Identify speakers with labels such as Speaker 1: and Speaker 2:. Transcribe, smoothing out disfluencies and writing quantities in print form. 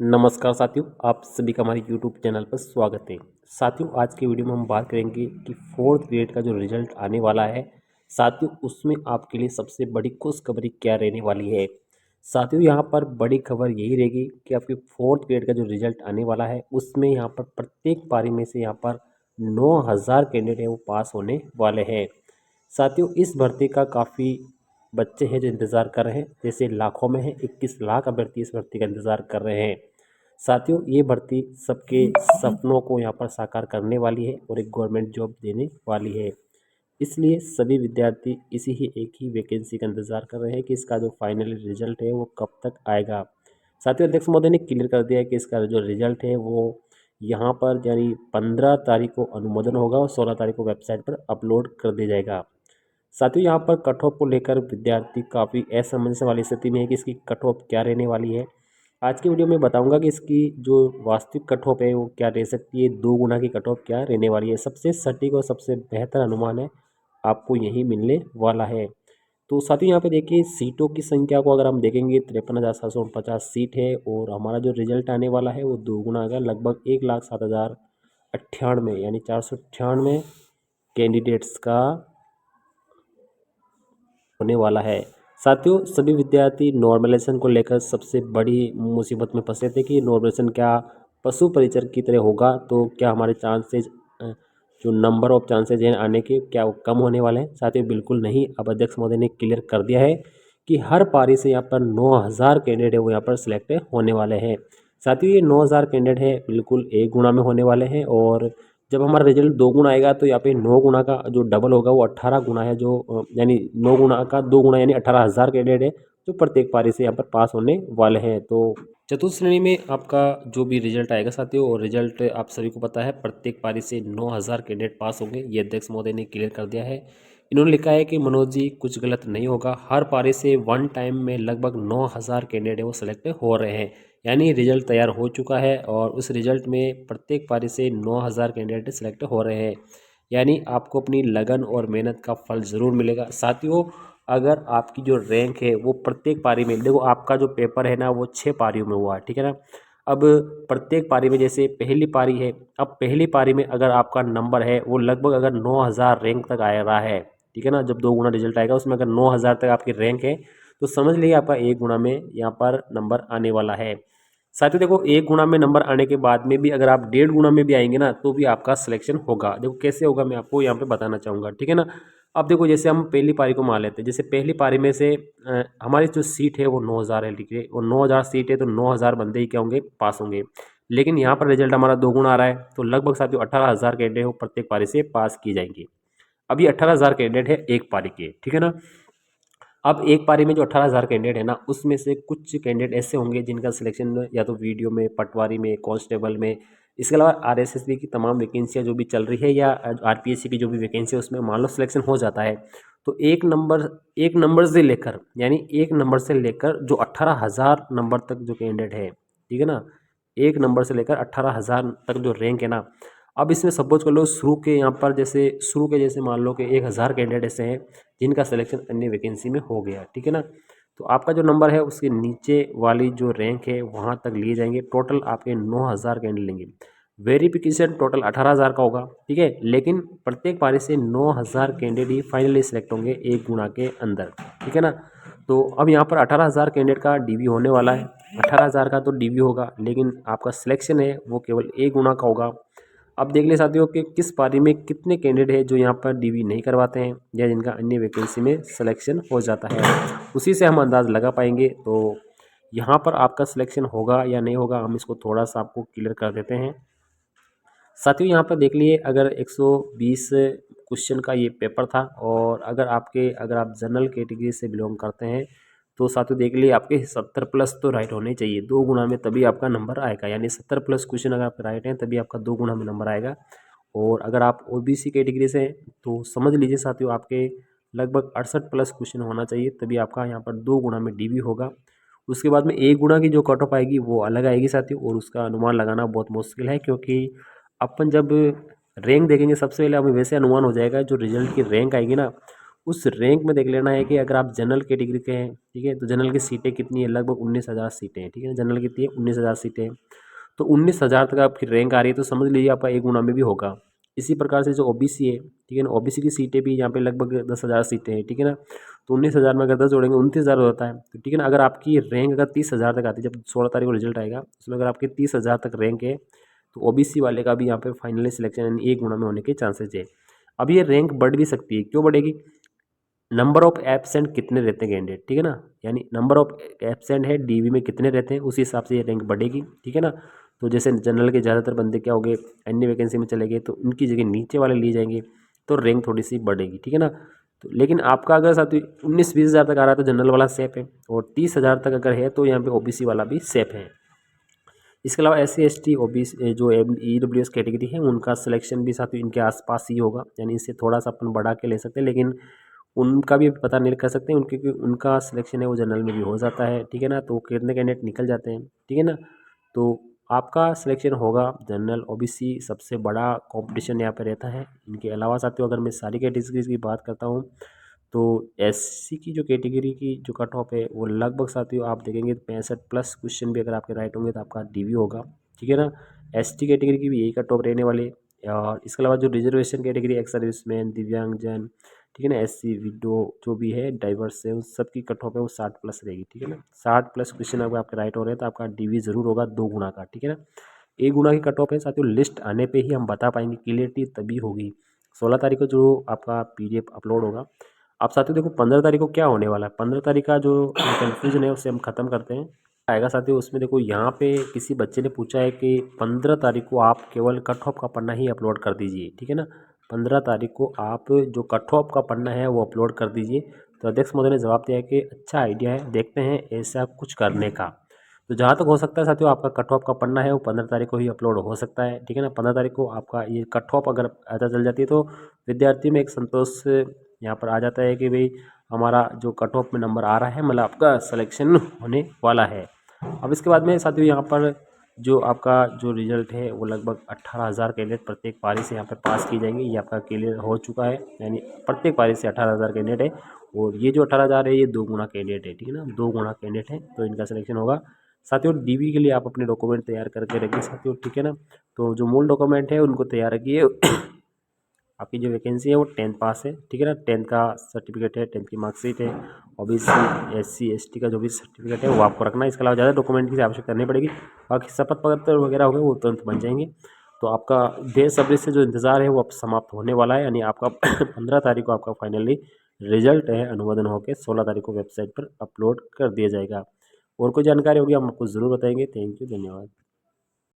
Speaker 1: नमस्कार साथियों, आप सभी का हमारे यूट्यूब चैनल पर स्वागत है। साथियों, आज के वीडियो में हम बात करेंगे कि फोर्थ ग्रेड का जो रिजल्ट आने वाला है, साथियों उसमें आपके लिए सबसे बड़ी खुशखबरी क्या रहने वाली है। साथियों, यहाँ पर बड़ी खबर यही रहेगी कि आपके फोर्थ ग्रेड का जो रिजल्ट आने वाला है उसमें यहाँ पर प्रत्येक पारी में से यहाँ पर 9,000 कैंडिडेट है वो पास होने वाले हैं। साथियों, इस भर्ती का काफ़ी बच्चे हैं जो इंतज़ार कर रहे हैं, जैसे लाखों में है 21 लाख अभ्यर्थी इस भर्ती का इंतज़ार कर रहे हैं। साथियों, ये भर्ती सबके सपनों को यहाँ पर साकार करने वाली है और एक गवर्नमेंट जॉब देने वाली है। इसलिए सभी विद्यार्थी इसी ही एक ही वैकेंसी का इंतज़ार कर रहे हैं कि इसका जो फाइनल रिजल्ट है वो कब तक आएगा। साथियों, अध्यक्ष महोदय ने क्लियर कर दिया है कि इसका जो रिजल्ट है वो यहाँ पर यानी 15 तारीख को अनुमोदन होगा और 16 तारीख को वेबसाइट पर अपलोड कर दिया जाएगा। साथियों, यहाँ पर कट ऑफ को लेकर विद्यार्थी काफ़ी असमंजस वाली स्थिति में है कि इसकी कट ऑफ क्या रहने वाली है। आज की वीडियो में बताऊंगा कि इसकी जो वास्तविक कट ऑफ है वो क्या रह सकती है, 2 गुना की कट ऑफ क्या रहने वाली है। सबसे सटीक और सबसे बेहतर अनुमान है आपको यही मिलने वाला है। तो साथियों, यहाँ पे देखिए सीटों की संख्या को अगर हम देखेंगे 53,749 सीट है और हमारा जो रिजल्ट आने वाला है वो 2 गुना आएगा, लगभग 1,07,098 यानी 498 कैंडिडेट्स का होने वाला है। साथियों, सभी विद्यार्थी नॉर्मलाइजेशन को लेकर सबसे बड़ी मुसीबत में फंसे थे कि नॉर्मलाइजेशन क्या पशु परिचर की तरह होगा, तो क्या हमारे चांसेज जो नंबर ऑफ चांसेज हैं आने के क्या वो कम होने वाले हैं। साथियों, बिल्कुल नहीं। अब अध्यक्ष महोदय ने क्लियर कर दिया है कि हर पारी से यहाँ पर 9,000 कैंडिडेट है वो यहाँ पर सिलेक्ट होने वाले हैं। साथियों, ये 9,000 कैंडिडेट है बिल्कुल 1 गुना में होने वाले हैं और जब हमारा रिजल्ट 2 गुना आएगा तो यहाँ पे 9 गुना का जो डबल होगा वो 18 गुना है, जो यानी 9 गुना का 2 गुना यानी 18,000 कैंडिडेट है जो प्रत्येक पारी से यहाँ पर पास होने वाले हैं। तो चतुर्थ श्रेणी में आपका जो भी रिजल्ट आएगा साथियों, और रिजल्ट आप सभी को पता है प्रत्येक पारी से 9,000 कैंडिडेट पास होंगे, ये अध्यक्ष महोदय ने क्लियर कर दिया है। इन्होंने लिखा है कि मनोज जी कुछ गलत नहीं होगा, हर पारी से वन टाइम में लगभग 9,000 कैंडिडेट है वो सिलेक्ट हो रहे हैं, यानी रिजल्ट तैयार हो चुका है और उस रिजल्ट में प्रत्येक पारी से 9,000 कैंडिडेट सिलेक्ट हो रहे हैं, यानी आपको अपनी लगन और मेहनत का फल ज़रूर मिलेगा। साथियों, अगर आपकी जो रैंक है वो प्रत्येक पारी में, देखो आपका जो पेपर है ना वो 6 पारियों में हुआ है, ठीक है ना। अब प्रत्येक पारी में जैसे पहली पारी है, अब पहली पारी में अगर आपका नंबर है वो लगभग अगर 9,000 रैंक तक आ रहा है, ठीक है ना, जब 2 गुना रिजल्ट आएगा उसमें अगर 9,000 तक आपकी रैंक है तो समझ लीजिए आपका 1 गुना में यहाँ पर नंबर आने वाला है। साथियों, देखो 1 गुना में नंबर आने के बाद में भी अगर आप 1.5 गुना में भी आएंगे ना तो भी आपका सिलेक्शन होगा। देखो कैसे होगा मैं आपको यहाँ पे बताना चाहूँगा, ठीक है ना। अब देखो जैसे हम पहली पारी को मान लेते हैं, जैसे पहली पारी में से हमारी जो सीट है वो 9,000 है, ठीक है, और 9,000 सीट है तो 9,000 बंदे ही क्या होंगे, पास होंगे। लेकिन यहाँ पर रिजल्ट हमारा 2 गुना आ रहा है तो लगभग साथियों 18,000 कैंडिडेट वो प्रत्येक पारी से पास की जाएंगे। अब ये 18,000 कैंडिडेट है एक पारी के, ठीक है ना। अब एक पारी में जो 18,000 कैंडिडेट है ना उसमें से कुछ कैंडिडेट ऐसे होंगे जिनका सिलेक्शन या तो वीडियो में, पटवारी में, कांस्टेबल में, इसके अलावा आरएसएसबी की तमाम वैकेंसियाँ जो भी चल रही है या आरपीएससी की जो भी वैकेंसी है उसमें मान लो सिलेक्शन हो जाता है तो एक नंबर से लेकर यानी एक नंबर से लेकर जो 18,000 नंबर तक जो कैंडिडेट है, ठीक है ना, एक नंबर से लेकर 18,000 तक जो रैंक है ना, अब इसमें सपोज कर लो शुरू के जैसे मान लो कि 1,000 कैंडिडेट ऐसे हैं जिनका सिलेक्शन अन्य वैकेंसी में हो गया, ठीक है ना। तो आपका जो नंबर है उसके नीचे वाली जो रैंक है वहाँ तक लिए जाएंगे, टोटल आपके 9,000 कैंडिडेट लेंगे। वेरिफिकेशन टोटल 18,000 का होगा, ठीक है, लेकिन प्रत्येक पारी से 9,000 कैंडिडेट ही फाइनली सिलेक्ट होंगे 1 गुना के अंदर, ठीक है ना। तो अब यहाँ पर 18,000 कैंडिडेट का डीवी होने वाला है, 18,000 का तो डीवी होगा लेकिन आपका सिलेक्शन है वो केवल 1 गुना का होगा। अब देख ले साथियों कि किस पारी में कितने कैंडिडेट हैं जो यहाँ पर डीवी नहीं करवाते हैं या जिनका अन्य वैकेंसी में सिलेक्शन हो जाता है, उसी से हम अंदाज़ लगा पाएंगे। तो यहाँ पर आपका सिलेक्शन होगा या नहीं होगा हम इसको थोड़ा सा आपको क्लियर कर देते हैं। साथियों, यहाँ पर देख लिए अगर 120 क्वेश्चन का ये पेपर था और अगर आप जनरल कैटेगरी से बिलोंग करते हैं तो साथियों देख लिए आपके 70 प्लस तो राइट होने चाहिए, 2 गुना में तभी आपका नंबर आएगा, यानी 70 प्लस क्वेश्चन अगर आपके राइट हैं तभी आपका 2 गुना में नंबर आएगा। और अगर आप ओबीसी कैटेगरी से हैं तो समझ लीजिए साथियों आपके लगभग 68 प्लस क्वेश्चन होना चाहिए तभी आपका यहाँ पर 2 गुना में डीवी होगा। उसके बाद में 1 गुना की जो कट ऑफ आएगी वो अलग आएगी साथियों, और उसका अनुमान लगाना बहुत मुश्किल है क्योंकि अपन जब रैंक देखेंगे सबसे पहले हमें वैसे अनुमान हो जाएगा जो रिजल्ट की रैंक आएगी ना उस रैंक में देख लेना है कि अगर आप जनरल कैटेगरी के हैं, ठीक है, तो जनरल की सीटें कितनी है, लगभग 19,000 सीटें हैं, ठीक है। जनरल कितनी है, 19,000 सीटें हैं। तो 19,000 तक आपकी रैंक आ रही है तो समझ लीजिए आपका एक गुना में भी होगा। इसी प्रकार से जो ओबीसी है, ठीक है ना, ओबीसी की सीटें भी यहाँ पे लगभग 10,000 सीटें हैं, ठीक है ना। तो 19,000 में अगर 10 जोड़ेंगे 29,000 होता है, तो ठीक है ना। अगर आपकी रैंक अगर 30,000 तक आती है, जब 16 तारीख को रिजल्ट आएगा उसमें अगर आपके 30,000 तक रैंक है, तो ओबीसी वाले का भी यहाँ पे फाइनली सिलेक्शन यानी एक गुना में होने के चांसेस है। अब ये रैंक बढ़ भी सकती है, क्यों बढ़ेगी, नंबर ऑफ एब्सेंट कितने रहते हैं कैंडिडेट, ठीक है ना, यानी नंबर ऑफ एब्सेंट है डीवी में कितने रहते हैं, उसी हिसाब से ये रैंक बढ़ेगी, ठीक है ना। तो जैसे जनरल के ज़्यादातर बंदे क्या हो गए, अन्य वैकेंसी में चले गए, तो उनकी जगह नीचे वाले लिए जाएंगे, तो रैंक थोड़ी सी बढ़ेगी, ठीक है ना। तो लेकिन आपका अगर साथ 19-20 हज़ार तक आ रहा है तो जनरल वाला सेफ है, और 30,000 तक अगर है तो यहाँ पे ओबीसी वाला भी सेफ है। इसके अलावा SC ST OBC जो EWS कैटेगरी है उनका सिलेक्शन भी साथ इनके आसपास ही होगा, यानी इससे थोड़ा सा अपन बढ़ा के ले सकते हैं, लेकिन उनका भी पता नहीं कर सकते उनके, क्योंकि उनका सिलेक्शन है वो जनरल में भी हो जाता है, ठीक है ना। तो कितने कैंडिडेट निकल जाते हैं, ठीक है ना। तो आपका सिलेक्शन होगा जनरल OBC, सबसे बड़ा कंपटीशन यहाँ पे रहता है। इनके अलावा साथियों अगर मैं सारी कैटेगरीज की बात करता हूँ तो SC की जो कैटेगरी की जो कट ऑफ है वो लगभग साथियों आप देखेंगे 65+ क्वेश्चन भी अगर आपके राइट होंगे तो आपका DV होगा, ठीक है ना। ST कैटेगरी की भी यही कट ऑफ रहने वाले। और इसके अलावा जो रिजर्वेशन कैटेगरी, एक्स सर्विसमैन, दिव्यांगजन, ठीक है ना, SC विडो जो भी है, डाइवर्स है, उन सब की कट ऑफ है वो 60+ रहेगी, ठीक है ना। 60+ क्वेश्चन अगर आपके राइट हो रहे हैं तो आपका DV जरूर होगा 2 गुना का, ठीक है ना। 1 गुना की कट ऑफ है साथियों, लिस्ट आने पे ही हम बता पाएंगे, क्लियरिटी तभी होगी। 16 तारीख को जो आपका PDF अपलोड होगा। आप साथियों देखो 15 तारीख को क्या होने वाला है, 15 तारीख का जो कन्फ्यूजन है उसे हम ख़त्म करते हैं। आएगा साथियों उसमें देखो यहाँ पे किसी बच्चे ने पूछा है कि 15 तारीख को आप केवल कट ऑफ का पन्ना ही अपलोड कर दीजिए, ठीक है ना। 15 तारीख को आप जो कट ऑफ का पन्ना है वो अपलोड कर दीजिए। तो अध्यक्ष महोदय ने जवाब दिया है कि अच्छा आइडिया है, देखते हैं ऐसा कुछ करने का। तो जहाँ तक हो सकता है साथियों आपका कट ऑफ का पन्ना है वो 15 तारीख को ही अपलोड हो सकता है, ठीक है ना। 15 तारीख को आपका ये कट ऑफ अगर पता चल जाती है तो विद्यार्थी में एक संतोष यहाँ पर आ जाता है कि भाई हमारा जो कट ऑफ में नंबर आ रहा है, मतलब आपका सिलेक्शन होने वाला है। अब इसके बाद में साथियों यहाँ पर जो आपका जो रिजल्ट है वो लगभग 18,000 कैंडिडेट प्रत्येक पारी से यहाँ पर पास की जाएंगे, ये आपका क्लियर हो चुका है, यानी प्रत्येक पारी से 18,000 कैंडिडेट है। और ये जो 18,000 है ये 2 गुना कैंडिडेट है, ठीक है ना, 2 गुना कैंडिडेट है, तो इनका सिलेक्शन होगा। साथियों DV के लिए आप अपने डॉक्यूमेंट तैयार करके रखिए साथियों, ठीक है ना। तो जो मूल डॉक्यूमेंट है उनको तैयार रखिए। आपकी जो वैकेंसी है वो 10th पास है, ठीक है ना, 10th का सर्टिफिकेट है, 10th की मार्कशीट है, OBC SC ST का जो भी सर्टिफिकेट है वो आपको रखना है। इसके अलावा ज़्यादा डॉक्यूमेंट की आवश्यकता नहीं पड़ेगी, बाकी शपथ पत्र वगैरह हो गए वो तुरंत बन जाएंगे। तो आपका बेसब्री से जो इंतज़ार है वो अब समाप्त होने वाला है, यानी आपका 15 तारीख को आपका फाइनली रिजल्ट है अनुमोदन होकर 16 तारीख को वेबसाइट पर अपलोड कर दिया जाएगा। और कोई जानकारी होगी हम आपको ज़रूर बताएंगे। थैंक यू, धन्यवाद।